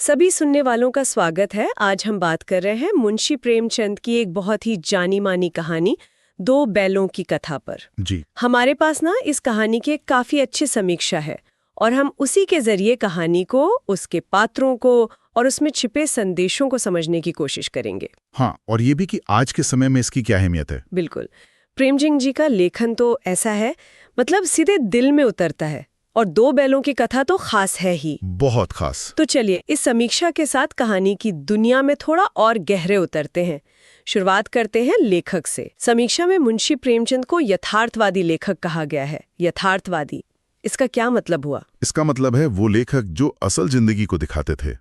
सभी सुनने वालों का स्वागत है। आज हम बात कर रहे हैं मुंशी प्रेमचंद की एक बहुत ही जानी मानी कहानी दो बैलों की कथा पर। जी। हमारे पास ना इस कहानी के काफी अच्छी समीक्षा है और हम उसी के जरिए कहानी को, उसके पात्रों को और उसमें छिपे संदेशों को समझने की कोशिश करेंगे। हाँ, और ये भी कि आज के समय में इसकी क्या अहमियत है। बिल्कुल। प्रेमचंद जी का लेखन तो ऐसा है, मतलब सीधे दिल में उतरता है और दो बैलों की कथा तो खास है ही, बहुत खास। तो चलिए इस समीक्षा के साथ कहानी की दुनिया में थोड़ा और गहरे उतरते हैं। शुरुआत करते हैं लेखक से। समीक्षा में मुंशी प्रेमचंद को यथार्थवादी लेखक कहा गया है। यथार्थवादी, इसका क्या मतलब हुआ? इसका मतलब है वो लेखक जो असल जिंदगी को दिखाते थे,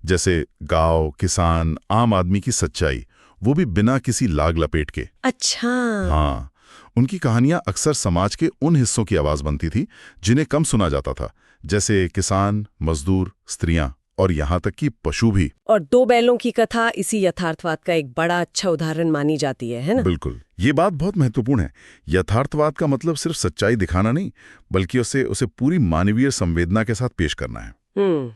जैसे गांव, किसान, आम आदमी की सच्चाई, वो भी बिना किसी लाग लपेट के। अच्छा। हाँ, उनकी कहानियां अक्सर समाज के उन हिस्सों की आवाज बनती थी जिन्हें कम सुना जाता था, जैसे किसान, मजदूर, स्त्रियां और यहाँ तक कि पशु भी। और दो बैलों की कथा इसी यथार्थवाद का एक बड़ा अच्छा उदाहरण मानी जाती है ना? बिल्कुल, ये बात बहुत महत्वपूर्ण है। यथार्थवाद का मतलब सिर्फ सच्चाई दिखाना नहीं, बल्कि उसे पूरी मानवीय संवेदना के साथ पेश करना है।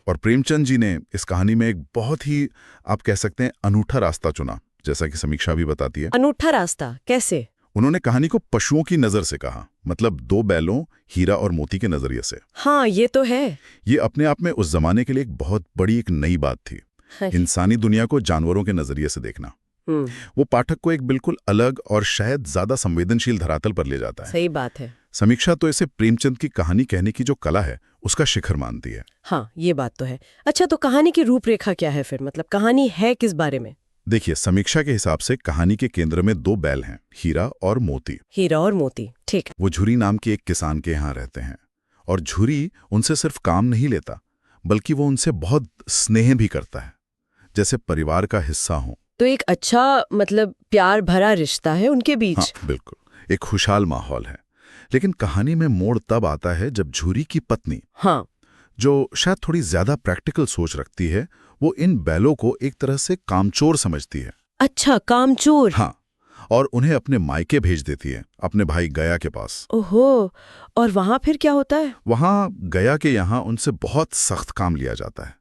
और प्रेमचंद जी ने इस कहानी में एक बहुत ही, आप कह सकते हैं, अनूठा रास्ता चुना, जैसा कि समीक्षा भी बताती है। अनूठा रास्ता कैसे? उन्होंने कहानी को पशुओं की नजर से कहा, मतलब दो बैलों, हीरा और मोती के नजरिए से। हाँ, ये तो है। ये अपने आप में उस जमाने के लिए एक बहुत बड़ी, एक नई बात थी। हाँ। इंसानी दुनिया को जानवरों के नजरिए से देखना। वो पाठक को एक बिल्कुल अलग और शायद ज्यादा संवेदनशील धरातल पर ले जाता है। सही बात है। समीक्षा तो इसे प्रेमचंद की कहानी कहने की जो कला है, उसका शिखर मानती है। हाँ, ये बात तो है। अच्छा, तो कहानी की रूपरेखा क्या है फिर? मतलब कहानी है किस बारे में? देखिए, समीक्षा के हिसाब से कहानी के केंद्र में दो बैल हैं, हीरा और मोती। हीरा और मोती, ठीक। वो झुरी नाम के एक किसान के यहाँ रहते हैं, और झुरी उनसे सिर्फ काम नहीं लेता, बल्कि वो उनसे बहुत स्नेह भी करता है, जैसे परिवार का हिस्सा हो। तो एक अच्छा, मतलब प्यार भरा रिश्ता है उनके बीच। हाँ, बिल्कुल, एक खुशहाल माहौल है। लेकिन कहानी में मोड़ तब आता है जब झुरी की पत्नी, हाँ, जो शायद थोड़ी ज्यादा प्रैक्टिकल सोच रखती है, वो इन बैलों को एक तरह से कामचोर समझती है। अच्छा, कामचोर। हाँ, और उन्हें अपने मायके भेज देती है, अपने भाई गया के पास। ओहो, और वहां फिर क्या होता है? वहां गया के यहाँ उनसे बहुत सख्त काम लिया जाता है।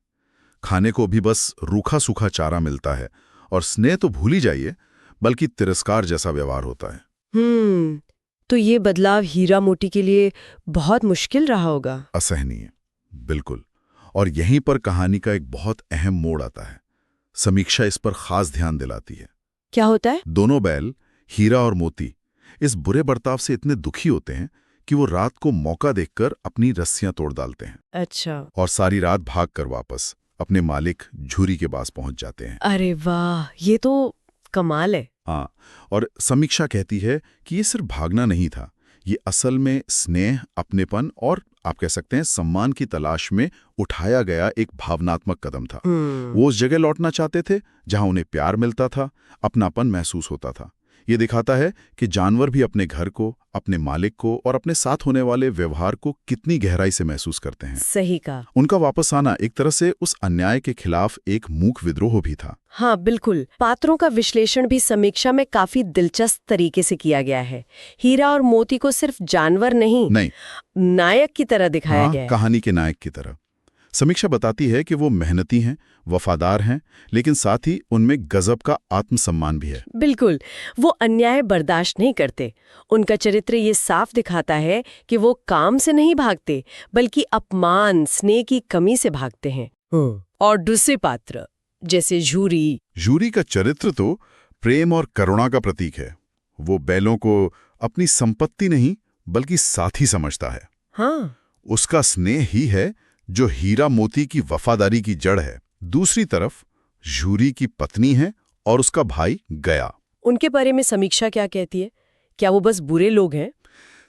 खाने को भी बस रूखा सूखा चारा मिलता है, और स्नेह तो भूल ही जाइए, बल्कि तिरस्कार जैसा व्यवहार होता है। तो ये बदलाव हीरा मोती के लिए बहुत मुश्किल रहा होगा। असहनीय, बिल्कुल। और यहीं पर कहानी का एक बहुत अहम मोड़ आता है। समीक्षा इस पर खास ध्यान दिलाती है। क्या होता है? दोनों बैल, हीरा और मोती, इस बुरे बर्ताव से इतने दुखी होते हैं कि वो रात को मौका देखकर अपनी रस्सियां तोड़ डालते हैं। अच्छा। और सारी रात भागकर वापस अपने मालिक झुरी के पास पहुंच जाते हैं। अरे वाह, ये तो कमाल है। हाँ, और समीक्षा कहती है कि ये सिर्फ भागना नहीं था, ये असल में स्नेह, अपनेपन और आप कह सकते हैं सम्मान की तलाश में उठाया गया एक भावनात्मक कदम था। वो उस जगह लौटना चाहते थे जहां उन्हें प्यार मिलता था, अपनापन महसूस होता था। ये दिखाता है कि जानवर भी अपने घर को, अपने मालिक को और अपने साथ होने वाले व्यवहार को कितनी गहराई से महसूस करते हैं। सही कहा। उनका वापस आना एक तरह से उस अन्याय के खिलाफ एक मूक विद्रोह भी था। हाँ, बिल्कुल। पात्रों का विश्लेषण भी समीक्षा में काफी दिलचस्प तरीके से किया गया है। हीरा और मोती को सिर्फ जानवर नहीं, नायक की तरह दिखाया गया है। कहानी के नायक की तरह। समीक्षा बताती है कि वो मेहनती हैं, वफादार हैं, लेकिन साथ ही उनमें गजब का आत्मसम्मान भी है। बिल्कुल, वो अन्याय बर्दाश्त नहीं करते। उनका चरित्र ये साफ दिखाता है कि वो काम से नहीं भागते, बल्कि अपमान, स्नेह की कमी से भागते हैं। और दूसरे पात्र जैसे झूरी का चरित्र तो प्रेम और करुणा का प्रतीक है। वो बैलों को अपनी संपत्ति नहीं, बल्कि साथी समझता है। हाँ, उसका स्नेह ही है जो हीरा मोती की वफादारी की जड़ है। दूसरी तरफ झूरी की पत्नी है और उसका भाई गया। उनके बारे में समीक्षा क्या कहती है? क्या वो बस बुरे लोग हैं?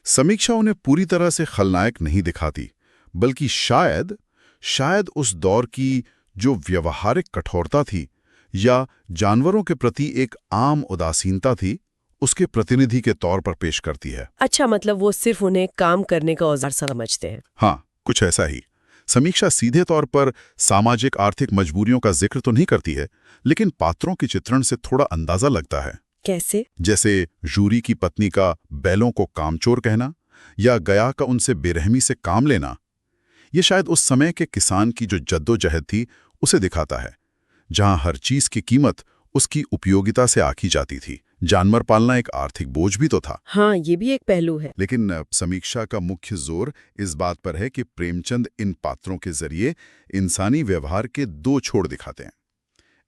समीक्षा उन्हें पूरी तरह से खलनायक नहीं दिखाती, बल्कि शायद उस दौर की जो व्यवहारिक कठोरता थी या जानवरों के प्रति एक आम उदासीनता थी, उसके प्रतिनिधि के तौर पर पेश करती है। अच्छा, मतलब वो सिर्फ उन्हें काम करने का औजार समझते हैं। हाँ, कुछ ऐसा ही। समीक्षा सीधे तौर पर सामाजिक आर्थिक मजबूरियों का जिक्र तो नहीं करती है, लेकिन पात्रों के चित्रण से थोड़ा अंदाजा लगता है। कैसे? जैसे झूरी की पत्नी का बैलों को कामचोर कहना या गया का उनसे बेरहमी से काम लेना। ये शायद उस समय के किसान की जो जद्दोजहद थी, उसे दिखाता है, जहां हर चीज की कीमत उसकी उपयोगिता से आंकी जाती थी। जानवर पालना एक आर्थिक बोझ भी तो था। हाँ, ये भी एक पहलू है। लेकिन समीक्षा का मुख्य जोर इस बात पर है कि प्रेमचंद इन पात्रों के जरिए इंसानी व्यवहार के दो छोर दिखाते हैं।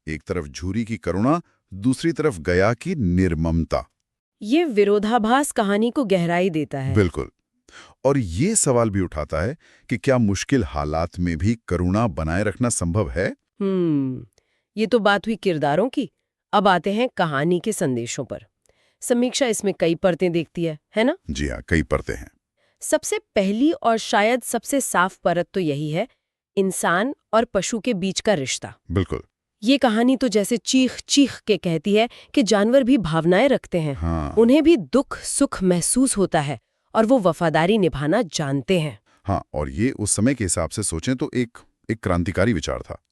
एक तरफ झूरी की करुणा, दूसरी तरफ गया की निर्ममता। ये विरोधाभास कहानी को गहराई देता है। बिल्कुल। और ये सवाल भी उठाता है कि क्या मुश्किल हालात में भी करुणा बनाए रखना संभव है? ये तो बात हुई किरदारों की। अब आते हैं कहानी के संदेशों पर। समीक्षा इसमें कई परतें देखती है ना? जी हाँ, कई परतें हैं। सबसे पहली और शायद सबसे साफ परत तो यही है, इंसान और पशु के बीच का रिश्ता। बिल्कुल। ये कहानी तो जैसे चीख चीख के कहती है कि जानवर भी भावनाएं रखते हैं। हाँ। उन्हें भी दुख सुख महसूस होता है और वो वफादारी निभाना जानते हैं। हाँ, और ये उस समय के हिसाब से सोचें तो एक क्रांतिकारी विचार था।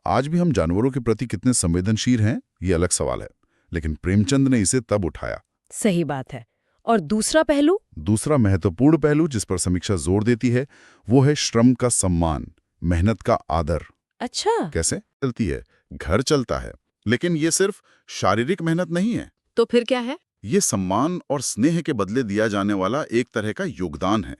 आज भी हम जानवरों के प्रति कितने संवेदनशील हैं, ये अलग सवाल है, लेकिन प्रेमचंद ने इसे तब उठाया। सही बात है। और दूसरा पहलू? दूसरा महत्वपूर्ण पहलू जिस पर समीक्षा जोर देती है, वो है श्रम का सम्मान, मेहनत का आदर। अच्छा, कैसे चलती है? घर चलता है, लेकिन ये सिर्फ शारीरिक मेहनत नहीं है। तो फिर क्या है? ये सम्मान और स्नेह के बदले दिया जाने वाला एक तरह का योगदान है।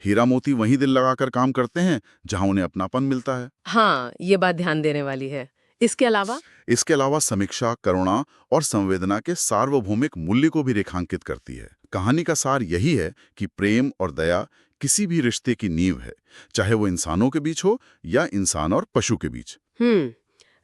हीरा मोती वहीं दिल लगाकर काम करते हैं जहां उन्हें अपनापन मिलता है। हाँ, ये बात ध्यान देने वाली है। इसके अलावा समीक्षा करुणा और संवेदना के सार्वभौमिक मूल्य को भी रेखांकित करती है। कहानी का सार यही है कि प्रेम और दया किसी भी रिश्ते की नींव है, चाहे वो इंसानों के बीच हो या इंसान और पशु के बीच।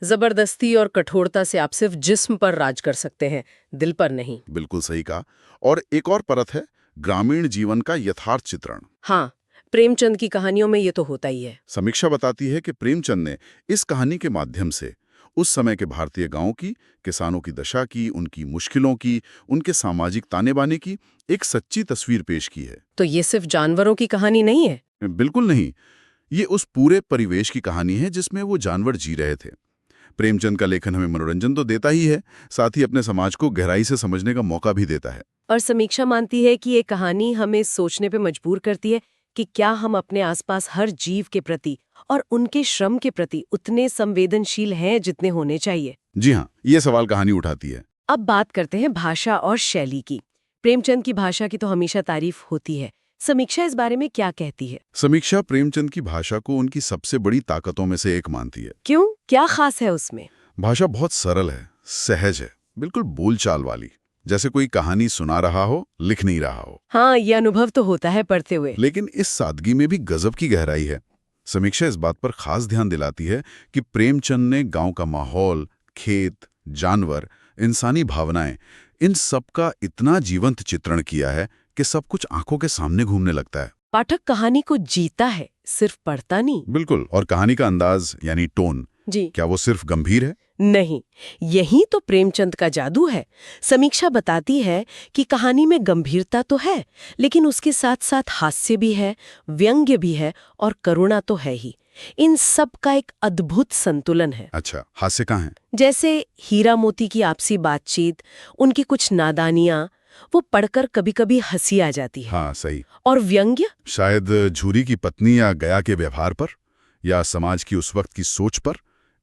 जबरदस्ती और कठोरता से आप सिर्फ जिस्म पर राज कर सकते हैं, दिल पर नहीं। बिल्कुल सही कहा। और एक और परत है ग्रामीण जीवन का यथार्थ चित्रण। हाँ, प्रेमचंद की कहानियों में ये तो होता ही है। समीक्षा बताती है कि प्रेमचंद ने इस कहानी के माध्यम से उस समय के भारतीय गांवों की, किसानों की दशा की, उनकी मुश्किलों की, उनके सामाजिक ताने-बाने की एक सच्ची तस्वीर पेश की है। तो ये सिर्फ जानवरों की कहानी नहीं है? बिल्कुल नहीं। ये उस पूरे परिवेश की कहानी है जिसमें वो जानवर जी रहे थे। प्रेमचंद का लेखन हमें मनोरंजन तो देता ही है, साथ ही अपने समाज को गहराई से समझने का मौका भी देता है। और समीक्षा मानती है कि ये कहानी हमें सोचने पे मजबूर करती है कि क्या हम अपने आसपास हर जीव के प्रति और उनके श्रम के प्रति उतने संवेदनशील हैं जितने होने चाहिए। जी हाँ, ये सवाल कहानी उठाती है। अब बात करते हैं भाषा और शैली की। प्रेमचंद की भाषा की तो हमेशा तारीफ होती है। समीक्षा इस बारे में क्या कहती है? समीक्षा प्रेमचंद की भाषा को उनकी सबसे बड़ी ताकतों में से एक मानती है। क्यों? क्या खास है उसमें? भाषा बहुत सरल है, सहज है, बिल्कुल बोलचाल वाली, जैसे कोई कहानी सुना रहा हो, लिख नहीं रहा हो। हाँ, ये अनुभव तो होता है पढ़ते हुए। लेकिन इस सादगी में भी गजब की गहराई है। समीक्षा इस बात पर खास ध्यान दिलाती है कि प्रेमचंद ने गांव का माहौल, खेत, जानवर, इंसानी भावनाएं, इन सब का इतना जीवंत चित्रण किया है कि सब कुछ आंखों के सामने घूमने लगता है। पाठक कहानी को जीता है, सिर्फ पढ़ता नहीं। बिल्कुल। और कहानी का अंदाज यानी टोन, जी, क्या वो सिर्फ गंभीर है? नहीं, यही तो प्रेमचंद का जादू है। समीक्षा बताती है कि कहानी में गंभीरता तो है, लेकिन उसके साथ साथ हास्य भी है, व्यंग्य भी है और करुणा तो है ही। इन सब का एक अद्भुत संतुलन है। अच्छा, हास्य कहाँ है? जैसे हीरा मोती की आपसी बातचीत, उनकी कुछ नादानियां, वो पढ़कर कभी-कभी हंसी आ जाती है। हाँ, सही। और व्यंग्य? शायद झूरी की पत्नी या गया के व्यवहार पर, या समाज की उस वक्त की सोच पर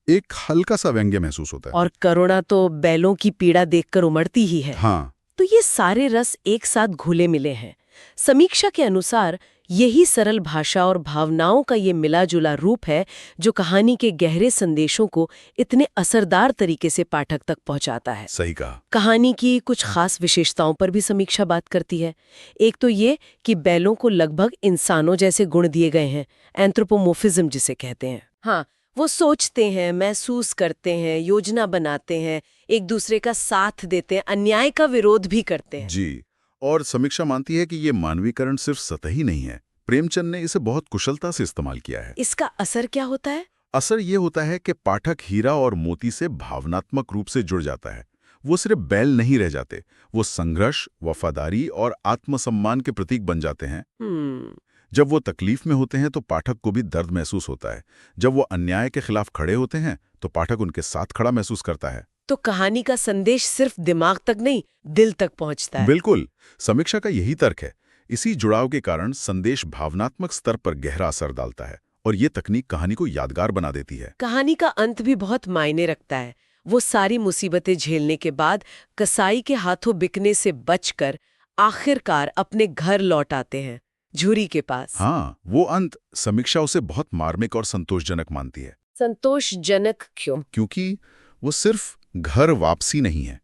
एक हल्का सा व्यंग्य महसूस होता है। और करुणा तो बैलों की पीड़ा देखकर उमड़ती ही है। हाँ। तो ये सारे रस एक साथ घुले मिले हैं। समीक्षा के अनुसार यही सरल भाषा और भावनाओं का ये मिला-जुला रूप है जो कहानी के गहरे संदेशों को इतने असरदार तरीके से पाठक तक पहुंचाता है। सही कहा। कहानी की कुछ खास विशेषताओं पर भी समीक्षा बात करती है। एक तो ये कि बैलों को लगभग इंसानों जैसे गुण दिए गए हैं, एंथ्रोपोमोर्फिज्म जिसे कहते हैं। हाँ, वो सोचते हैं, महसूस करते हैं, योजना बनाते हैं, एक दूसरे का साथ देते हैं, अन्याय का विरोध भी करते हैं। जी। और समीक्षा मानती है कि ये मानवीकरण सिर्फ सतही नहीं है। प्रेमचंद ने इसे बहुत कुशलता से इस्तेमाल किया है। इसका असर क्या होता है? असर ये होता है कि पाठक हीरा और मोती से भावनात्मक रूप से जुड़ जाता है। वो सिर्फ बैल नहीं रह जाते, वो संघर्ष, वफादारी और आत्मसम्मान के प्रतीक बन जाते हैं। जब वो तकलीफ में होते हैं तो पाठक को भी दर्द महसूस होता है। जब वो अन्याय के खिलाफ खड़े होते हैं तो पाठक उनके साथ खड़ा महसूस करता है। तो कहानी का संदेश सिर्फ दिमाग तक नहीं, दिल तक पहुंचता है। बिल्कुल। समीक्षा का यही तर्क है। इसी जुड़ाव के कारण संदेश भावनात्मक स्तर पर गहरा असर डालता है और ये तकनीक कहानी को यादगार बना देती है। कहानी का अंत भी बहुत मायने रखता है। वो सारी मुसीबतें झेलने के बाद कसाई के हाथों बिकने से बचकर आखिरकार अपने घर लौट आते हैं, झुरी के पास। हाँ, वो अंत समीक्षा उसे बहुत मार्मिक और संतोषजनक मानती है। संतोषजनक क्यों? क्योंकि वो सिर्फ घर वापसी नहीं है,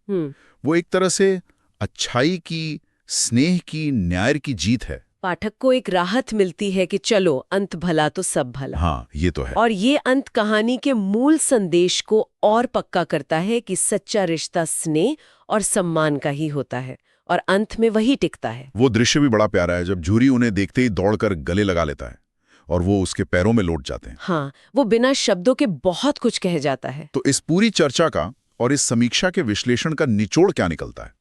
वो एक तरह से अच्छाई की, स्नेह की, न्याय की जीत है। पाठक को एक राहत मिलती है कि चलो, अंत भला तो सब भला। हाँ, ये तो है। और ये अंत कहानी के मूल संदेश को और पक्का करता है कि सच्चा रिश्ता स्नेह और सम्मान का ही होता है, और अंत में वही टिकता है। वो दृश्य भी बड़ा प्यारा है जब झूरी उन्हें देखते ही दौड़कर गले लगा लेता है और वो उसके पैरों में लौट जाते हैं। हाँ, वो बिना शब्दों के बहुत कुछ कह जाता है। तो इस पूरी चर्चा का और इस समीक्षा के विश्लेषण का निचोड़ क्या निकलता है?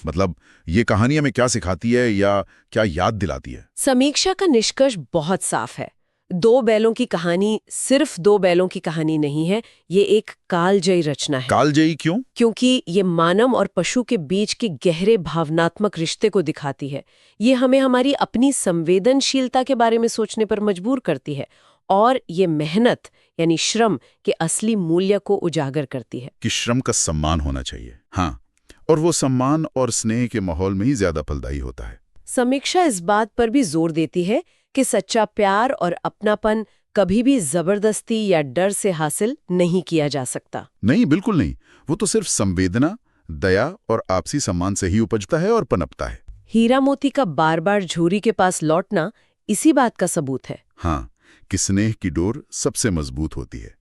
मतलब ये कहानी हमें क्या सिखाती है या क्या याद दिलाती है? समीक्षा का निष्कर्ष बहुत साफ है। दो बैलों की कहानी सिर्फ दो बैलों की कहानी नहीं है, ये एक कालजयी रचना है। कालजयी क्यों? क्योंकि ये मानव और पशु के बीच के गहरे भावनात्मक रिश्ते को दिखाती है। ये हमें हमारी अपनी संवेदनशीलता के बारे में सोचने पर मजबूर करती है, और ये मेहनत यानी श्रम के असली मूल्य को उजागर करती है। कि श्रम का सम्मान होना चाहिए। हाँ, और वो सम्मान और स्नेह के माहौल में ही ज्यादा फलदायी होता है। समीक्षा इस बात पर भी जोर देती है कि सच्चा प्यार और अपनापन कभी भी जबरदस्ती या डर से हासिल नहीं किया जा सकता। नहीं, बिल्कुल नहीं। वो तो सिर्फ संवेदना, दया और आपसी सम्मान से ही उपजता है और पनपता है। हीरा मोती का बार बार झूरी के पास लौटना इसी बात का सबूत है। हाँ, कि स्नेह की डोर सबसे मजबूत होती है।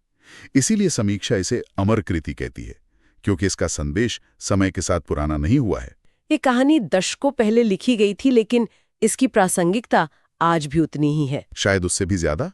इसीलिए समीक्षा इसे अमर कृति कहती है, क्योंकि इसका संदेश समय के साथ पुराना नहीं हुआ है। ये कहानी दशकों पहले लिखी गई थी, लेकिन इसकी प्रासंगिकता आज भी उतनी ही है, शायद उससे भी ज्यादा।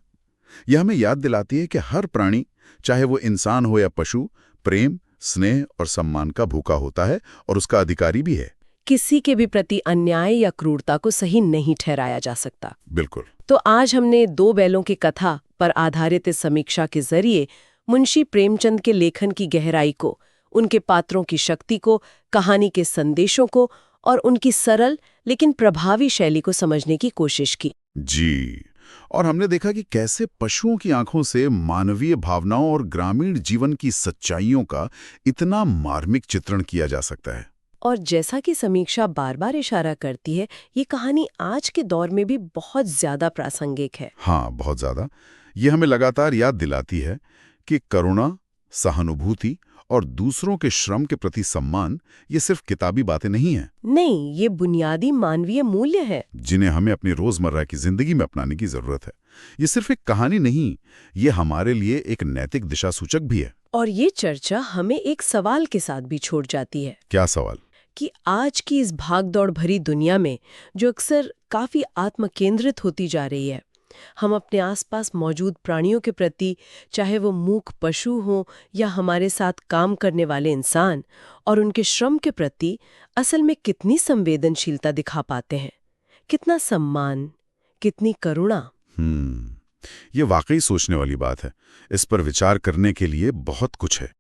यह हमें याद दिलाती है कि हर प्राणी, चाहे वो इंसान हो या पशु, प्रेम, स्नेह और सम्मान का भूखा होता है और उसका अधिकारी भी है। किसी के भी प्रति अन्याय या क्रूरता को सही नहीं ठहराया जा सकता। बिल्कुल। तो आज हमने दो बैलों की कथा पर आधारित इस समीक्षा के जरिए मुंशी प्रेमचंद के लेखन की गहराई को, उनके पात्रों की शक्ति को, कहानी के संदेशों को और उनकी सरल लेकिन प्रभावी शैली को समझने की कोशिश की। जी, और हमने देखा कि कैसे पशुओं की आंखों से मानवीय भावनाओं और ग्रामीण जीवन की सच्चाइयों का इतना मार्मिक चित्रण किया जा सकता है। और जैसा कि समीक्षा बार बार इशारा करती है, ये कहानी आज के दौर में भी बहुत ज्यादा प्रासंगिक है। हाँ, बहुत ज्यादा। ये हमें लगातार याद दिलाती है कि करुणा, सहानुभूति और दूसरों के श्रम के प्रति सम्मान ये सिर्फ किताबी बातें नहीं हैं। नहीं, ये बुनियादी मानवीय मूल्य है जिन्हें हमें अपनी रोजमर्रा की जिंदगी में अपनाने की जरूरत है। ये सिर्फ एक कहानी नहीं, ये हमारे लिए एक नैतिक दिशा सूचक भी है। और ये चर्चा हमें एक सवाल के साथ भी छोड़ जाती है। क्या सवाल? कि आज की इस भागदौड़ भरी दुनिया में, जो अक्सर काफी आत्मकेंद्रित होती जा रही है, हम अपने आसपास मौजूद प्राणियों के प्रति, चाहे वो मूक पशु हों या हमारे साथ काम करने वाले इंसान, और उनके श्रम के प्रति असल में कितनी संवेदनशीलता दिखा पाते हैं, कितना सम्मान, कितनी करुणा। ये वाकई सोचने वाली बात है। इस पर विचार करने के लिए बहुत कुछ है।